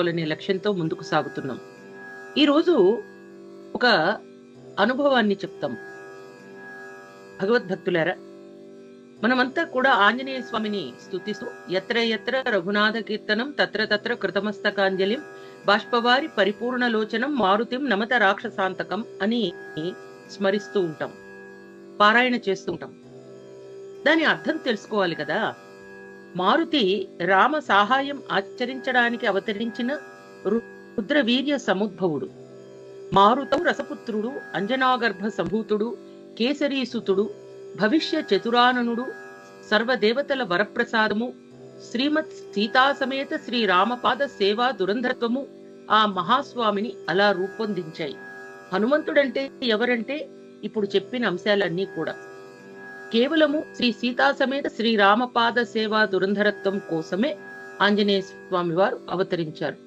చేసుకోవాలనే లక్ష్యంతో ముందుకు సాగుతున్నాం. ఈరోజు ఒక అనుభవాన్ని చెప్తాం. భగవద్భక్తులారా, మనమంతా కూడా ఆంజనేయ స్వామిని స్తుతిస్తూ ఎత్ర ఎత్ర రఘునాథ కీర్తనం తత్ర తత్ర కృతమస్తకాంజలిం బాష్పవారి పరిపూర్ణలోచనం మారుతిం నమత రాక్షసాంతకం అని స్మరిస్తూ ఉంటాం, పారాయణ చేస్తూ ఉంటాం. దాని అర్థం తెలుసుకోవాలి కదా. మారుతి రామ సాహాయం ఆచరించడానికి అవతరించిన రుద్రవీర్య సముద్భవుడు. మారుతం రసపుత్రుడు, అంజనాగర్భ సంభూతుడు, కేసరీసుతుడు, భవిష్య చతురాననుడు, సర్వదేవతల వరప్రసాదము, శ్రీమత్ సీతాసమేత శ్రీరామపాద సేవా దురంధత్వము ఆ మహాస్వామిని అలా రూపొందించాయి. హనుమంతుడంటే ఎవరంటే ఇప్పుడు చెప్పిన అంశాలన్నీ కూడా కేవలము శ్రీ సీతాసమేత శ్రీరామపాద సేవా దురంధరత్వం కోసమే ఆంజనేయ స్వామి వారు అవతరించారు.